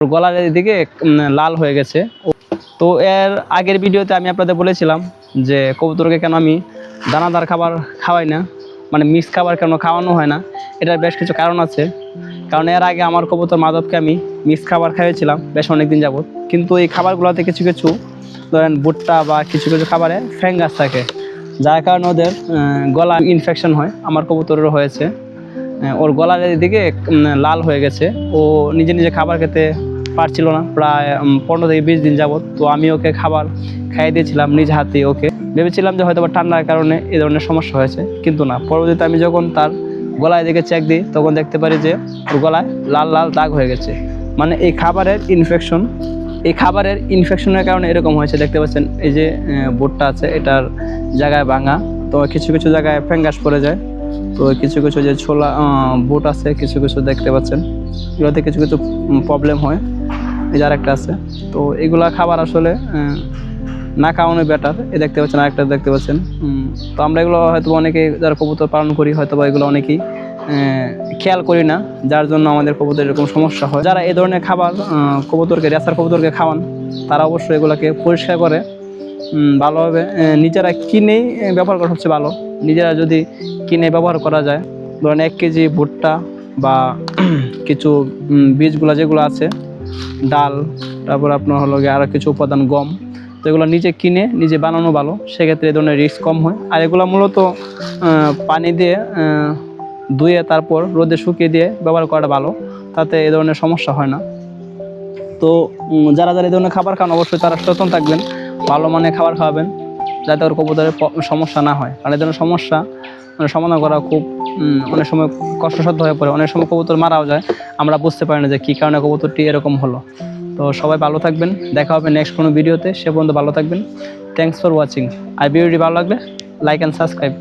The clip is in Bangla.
গলার দিকে লাল হয়ে গেছে। তো এর আগের ভিডিওতে আমি আপনাদের বলেছিলাম যে কবুতরকে কেন আমি দানাদার খাবার খাওয়াই না, মানে মিক্স খাবার কেন খাওয়ানো হয় না। এটার বেশ কিছু কারণ আছে। কারণ এর আগে আমার কবুতর মাধবকে আমি মিক্স খাবার খাইয়েছিলাম বেশ অনেক দিন যাবত, কিন্তু এই খাবারগুলোতে কিছু কিছু ধরেন ভুট্টা বা কিছু কিছু খাবারে ফ্যাঙ্গাস থাকে, যার কারণে ওদের গলা ইনফেকশন হয়। আমার কবুতরেরও হয়েছে, ওর গলার দিকে লাল হয়ে গেছে। ও নিজে নিজে খাবার খেতে পারছিল না প্রায় 15 থেকে 20 দিন যাবত। তো আমি ওকে খাবার খাইয়ে দিয়েছিলাম নিজ হাতে। ওকে ভেবেছিলাম যে হয়তো ঠান্ডার কারণে এই ধরনের সমস্যা হয়েছে, কিন্তু না। পরবর্তীতে আমি যখন তার গলায় দিকে চেক দিই তখন দেখতে পারি যে ওর গলায় লাল লাল দাগ হয়ে গেছে। মানে এই খাবারের ইনফেকশনের কারণে এরকম হয়েছে। দেখতে পাচ্ছেন এই যে বোটটা আছে, এটার জায়গায় ভাঙা, তো কিছু কিছু জায়গায় ফ্যাঙ্গাস পড়ে যায়। তো কিছু কিছু যে ছোলা বুট আছে কিছু কিছু দেখতে পাচ্ছেন, এগুলোতে কিছু কিছু প্রবলেম হয়। এই যে আরেকটা আছে। তো এগুলা খাবার আসলে না খাওয়ানো বেটার। এ দেখতে পাচ্ছেন আরেকটা দেখতে পাচ্ছেন। তো আমরা এগুলো হয়তো অনেকেই যারা কবুতর পালন করি হয়তো বা এগুলো অনেকেই খেয়াল করি না, যার জন্য আমাদের কবুতর এরকম সমস্যা হয়। যারা এই ধরনের খাবার কবুতরকে রেসার কবুতরকে খাওয়ান তারা অবশ্যই এগুলোকে পরিষ্কার করে ভালোভাবে নিজেরা কিনেই ব্যবহার করা সবচেয়ে ভালো। নিজেরা যদি কিনে ব্যবহার করা যায়, ধরেন 1 কেজি ভুট্টা বা কিছু বীজগুলো যেগুলো আছে, ডাল, তারপর আপনার হলো গিয়ে আরও কিছু উপাদান গম, তো এগুলো নিজে কিনে নিজে বানানো ভালো। সেক্ষেত্রে এই ধরনের রিস্ক কম হয়। আর এগুলো মূলত পানি দিয়ে ধুয়ে তারপর রোদে শুকিয়ে দিয়ে ব্যবহার করাটা ভালো, তাতে এই ধরনের সমস্যা হয় না। তো যারা যারা এই ধরনের খাবার খান অবশ্যই তারা সচেতন থাকবেন, ভালো মানের খাবার খাওয়াবেন যাতে ওর কবুতরের সমস্যা না হয়। কারণ এই ধরনের সমস্যা সমাধান করা খুব অনেক সময় কষ্টসাধ্য হয়ে পড়ে। অনেক সময় কবুতর মারাও যায়, আমরা বুঝতে পারি না যে কী কারণে কবুতরটি এরকম হলো। তো সবাই ভালো থাকবেন, দেখা হবে নেক্সট কোনো ভিডিওতে। সে পর্যন্ত ভালো থাকবেন। Thanks for watching. আর ভিডিওটি ভালো লাগলে লাইক অ্যান্ড সাবস্ক্রাইব।